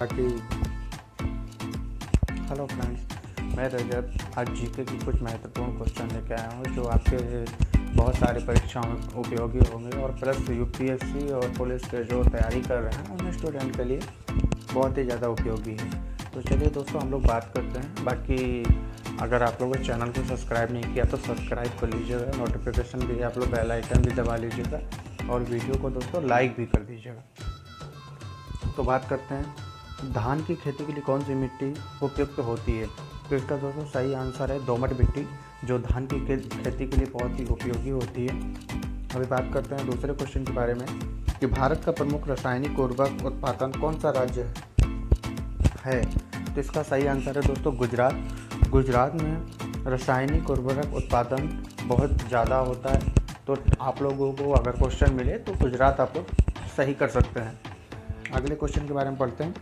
ताकि hello friends, मैं रजत आज जीके की कुछ महत्वपूर्ण क्वेश्चन लेके आया हूँ जो आपके बहुत सारी परीक्षाओं में उपयोगी होंगे और प्लस यूपीएससी और पुलिस के जो तैयारी कर रहे हैं उन स्टूडेंट के लिए बहुत ही ज़्यादा उपयोगी है। तो चलिए दोस्तों, हम लोग बात करते हैं। बाकी अगर आप लोगों ने चैनल को सब्सक्राइब नहीं किया तो सब्सक्राइब कर लीजिएगा, नोटिफिकेशन भी आप लोग बेल आइकन भी दबा लीजिएगा और वीडियो को दोस्तों लाइक भी कर दीजिएगा। तो बात करते हैं, धान की खेती के लिए कौन सी मिट्टी उपयुक्त होती है। तो इसका दोस्तों सही आंसर है दोमट मिट्टी, जो धान की खेती के लिए बहुत ही उपयोगी होती है। अभी बात करते हैं दूसरे क्वेश्चन के बारे में कि भारत का प्रमुख रासायनिक उर्वरक उत्पादन कौन सा राज्य है। तो इसका सही आंसर है दोस्तों गुजरात। गुजरात में रासायनिक उर्वरक उत्पादन बहुत ज़्यादा होता है। तो आप लोगों को अगर क्वेश्चन मिले तो गुजरात आप लोग सही कर सकते हैं। अगले क्वेश्चन के बारे में पढ़ते हैं।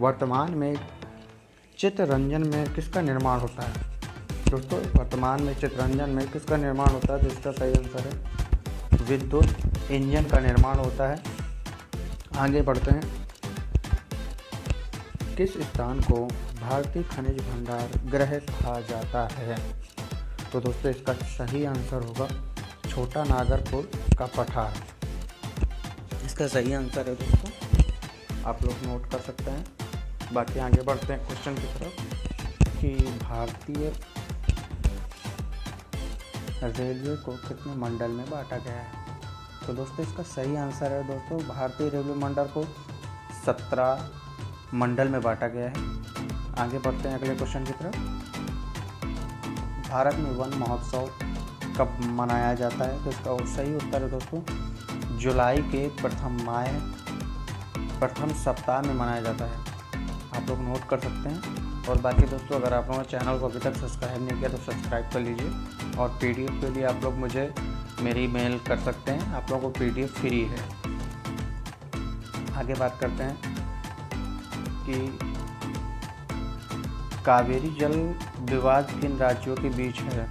वर्तमान में चित्तरंजन में किसका निर्माण होता है। दोस्तों वर्तमान में चित्तरंजन में किसका निर्माण होता है। तो इसका सही आंसर है विद्युत इंजन का निर्माण होता है। आगे बढ़ते हैं, किस स्थान को भारतीय खनिज भंडार गृह कहा जाता है। तो दोस्तों इसका सही आंसर होगा छोटा नागरपुर का पठार। इसका सही आंसर है दोस्तों, आप लोग नोट कर सकते हैं। बाकी आगे बढ़ते हैं क्वेश्चन की तरफ कि भारतीय रेलवे को कितने मंडल में बांटा गया है। तो दोस्तों इसका सही आंसर है दोस्तों भारतीय रेलवे मंडल को 17 मंडल में बांटा गया है। आगे बढ़ते हैं अगले क्वेश्चन की तरफ। भारत में वन महोत्सव कब मनाया जाता है। तो इसका सही उत्तर है दोस्तों जुलाई के प्रथम सप्ताह में मनाया जाता है। आप लोग नोट कर सकते हैं। और बाकी दोस्तों अगर आप लोगों ने चैनल को अभी तक सब्सक्राइब नहीं किया तो सब्सक्राइब कर लीजिए और पीडीएफ के लिए आप लोग मुझे मेरी मेल कर सकते हैं। आप लोगों को पीडीएफ फ्री है। आगे बात करते हैं कि कावेरी जल विवाद किन राज्यों के बीच है।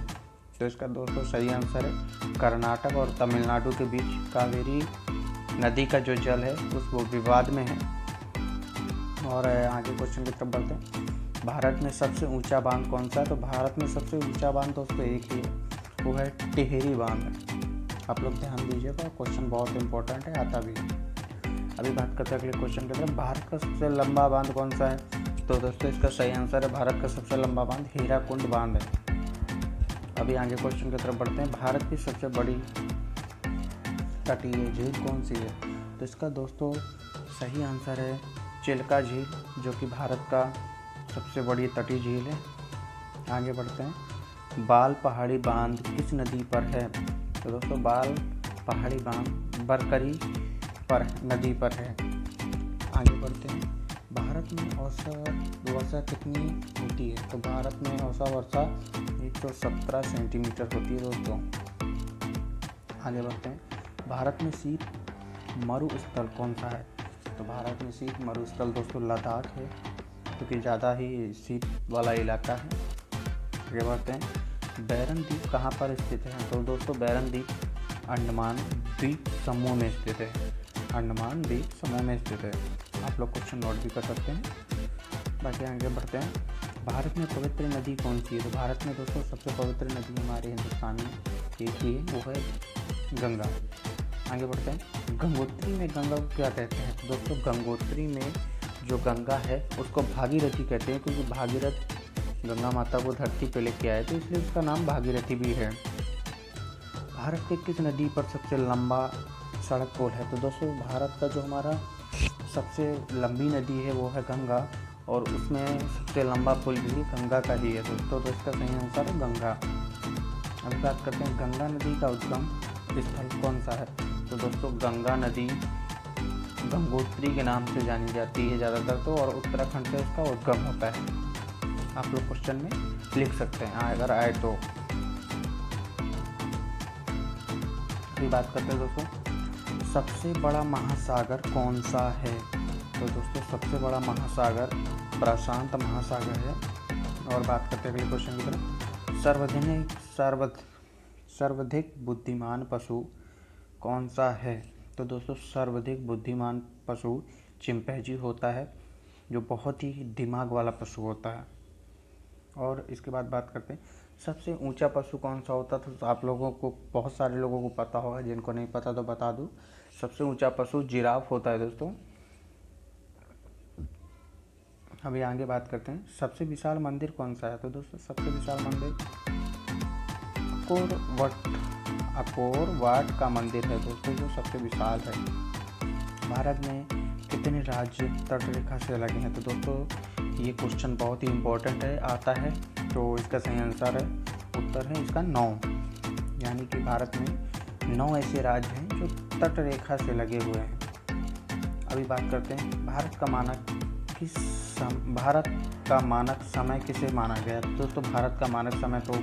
तो इसका दोस्तों सही आंसर है कर्नाटक और तमिलनाडु के बीच कावेरी नदी का जो जल है उस वो विवाद में है। और आगे क्वेश्चन की तरफ बढ़ते हैं। भारत में सबसे ऊंचा बांध कौन सा है। तो भारत में सबसे ऊंचा बांध दोस्तों एक ही है, वो है टिहरी बांध। आप लोग ध्यान दीजिएगा, क्वेश्चन बहुत इंपॉर्टेंट है, आता भी है। अभी बात करते हैं अगले क्वेश्चन की तरफ। भारत का सबसे लंबा बांध कौन सा है। तो दोस्तों इसका सही आंसर है भारत का सबसे लंबा बांध हीराकुंड बांध है। अभी आगे क्वेश्चन की तरफ बढ़ते हैं। भारत की सबसे बड़ी तटीय झील कौन सी है। तो इसका दोस्तों सही आंसर है चिल्का झील, जो कि भारत का सबसे बड़ी तटीय झील है। आगे बढ़ते हैं, बाल पहाड़ी बांध किस नदी पर है। तो दोस्तों बाल पहाड़ी बांध बरकरी पर नदी पर है। आगे बढ़ते हैं, भारत में औसत वर्षा कितनी होती है। तो भारत में औसत वर्षा 117 सेंटीमीटर होती है दोस्तों। आगे बढ़ते हैं, भारत में शीत मरुस्थल कौन सा है। तो भारत में शीत मरुस्थल दोस्तों लद्दाख है, क्योंकि ज़्यादा ही शीत वाला इलाका है। आगे बढ़ते हैं, बैरन द्वीप कहाँ पर स्थित है। तो दोस्तों बैरन द्वीप अंडमान द्वीप समूह में स्थित है। अंडमान द्वीप समूह में स्थित है। आप लोग क्वेश्चन नोट भी कर सकते हैं। बाकी आगे बढ़ते हैं, भारत में पवित्र नदी कौन सी है। तो भारत में दोस्तों सबसे पवित्र नदी हमारे हिंदुस्तान में एक ही है, वो है गंगा। आगे बढ़ते हैं, गंगोत्री में गंगा को क्या कहते हैं। तो दोस्तों गंगोत्री में जो गंगा है उसको भागीरथी कहते हैं, क्योंकि भागीरथ गंगा माता को धरती पे लेके आए, तो इसलिए उसका नाम भागीरथी भी है। भारत के किस नदी पर सबसे लंबा सड़क पुल है। तो दोस्तों भारत का जो हमारा सबसे लंबी नदी है वो है गंगा, और उसमें सबसे लंबा पुल भी गंगा का ही है दोस्तों। तो इसका सही आंसर है गंगा। अभी बात करते हैं, गंगा नदी का उद्गम स्थल कौन सा है। तो दोस्तों गंगा नदी गंगोत्री के नाम से जानी जाती है ज़्यादातर तो, और उत्तराखंड से इसका उद्गम होता है। आप लोग क्वेश्चन में लिख सकते हैं अगर आए तो। अभी बात करते हैं दोस्तों सबसे बड़ा महासागर कौन सा है। तो दोस्तों सबसे बड़ा महासागर प्रशांत महासागर है। और बात करते हैं अगले क्वेश्चन की तरफ। सर्वाधिक बुद्धिमान पशु कौन सा है। तो दोस्तों सर्वाधिक बुद्धिमान पशु चिंपैंजी होता है। जो बहुत ही दिमाग वाला पशु होता है। और इसके बाद बात करते हैं सबसे ऊंचा पशु कौन सा होता था। तो आप लोगों को, बहुत सारे लोगों को पता होगा, जिनको नहीं पता तो बता दूं, सबसे ऊंचा पशु जिराफ होता है दोस्तों। अभी आगे बात करते हैं सबसे विशाल मंदिर कौन सा है। तो दोस्तों सबसे विशाल मंदिर अकोर वाट का मंदिर है दोस्तों, जो सबसे विशाल है। भारत में कितने राज्य तट रेखा से लगे हैं। तो दोस्तों ये क्वेश्चन बहुत ही इम्पोर्टेंट है, आता है, तो इसका सही आंसर है, उत्तर है इसका 9। यानी कि भारत में 9 ऐसे राज्य हैं जो तट रेखा से लगे हुए हैं। अभी बात करते हैं भारत का मानक समय किसे माना गया है। दोस्तों भारत का मानक समय तो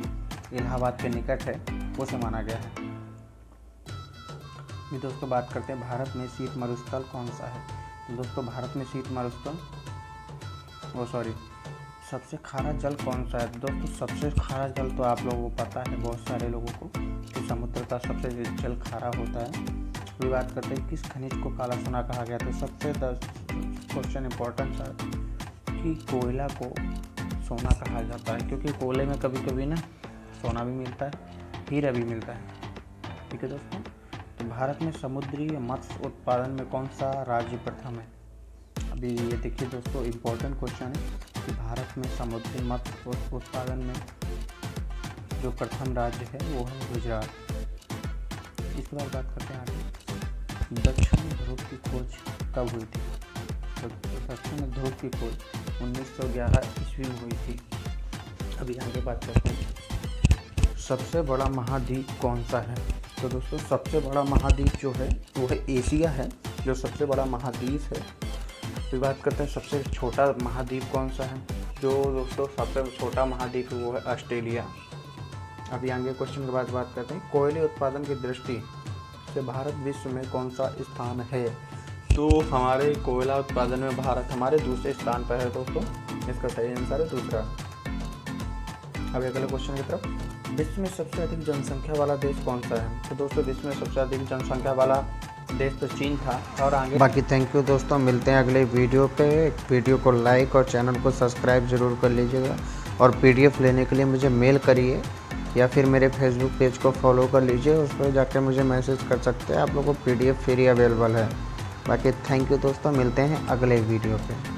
इलाहाबाद के निकट है, उसे माना गया है। भी दोस्तों बात करते हैं भारत में शीत मरुस्थल कौन सा है। तो दोस्तों भारत में शीत मरुस्थल सबसे खारा जल कौन सा है। दोस्तों सबसे खारा जल तो आप लोगों को पता है, बहुत सारे लोगों को, कि समुद्र का सबसे जल खारा होता है। अभी बात करते हैं किस खनिज को काला सोना कहा गया। तो सबसे क्वेश्चन इम्पोर्टेंट है कि कोयला को सोना कहा जाता है, क्योंकि कोयले में कभी कभी ना सोना भी मिलता है, हीरा भी मिलता है। ठीक है दोस्तों, तो भारत में समुद्री मत्स्य उत्पादन में कौन सा राज्य प्रथम है। अभी ये देखिए दोस्तों, इम्पोर्टेंट क्वेश्चन है कि भारत में समुद्री मत्स्य उत्पादन में जो प्रथम राज्य है वो है गुजरात। इसके बाद बात करते हैं आगे, दक्षिण ध्रुव की खोज कब हुई थी। तो दक्षिण ध्रुव की खोज 1911 ईस्वी में हुई थी। अभी आगे बात करते हैं सबसे बड़ा महाद्वीप कौन सा है। तो दोस्तों सबसे बड़ा महाद्वीप जो है वो है एशिया है, जो सबसे बड़ा महाद्वीप है। फिर बात करते हैं सबसे छोटा महाद्वीप कौन सा है। जो दोस्तों सबसे छोटा महाद्वीप है वो है ऑस्ट्रेलिया। अभी आगे क्वेश्चन के बाद बात करते हैं कोयले उत्पादन की दृष्टि से भारत विश्व में कौन सा स्थान है। तो हमारे कोयला उत्पादन में भारत हमारे दूसरे स्थान पर है दोस्तों, इसका सही आंसर है दूसरा। अभी अगले क्वेश्चन की तरफ, विश्व में सबसे अधिक जनसंख्या वाला देश कौन सा है। तो दोस्तों विश्व में सबसे अधिक जनसंख्या वाला देश तो चीन था। और आगे बाकी थैंक यू दोस्तों, मिलते हैं अगले वीडियो पे। वीडियो को लाइक और चैनल को सब्सक्राइब ज़रूर कर लीजिएगा। और PDF लेने के लिए मुझे मेल करिए या फिर मेरे फेसबुक पेज को फॉलो कर लीजिए, उस पर जाकर मुझे मैसेज कर सकते हैं। आप लोगों को PDF फ्री अवेलेबल है। बाकी थैंक यू दोस्तों, मिलते हैं अगले वीडियो पे।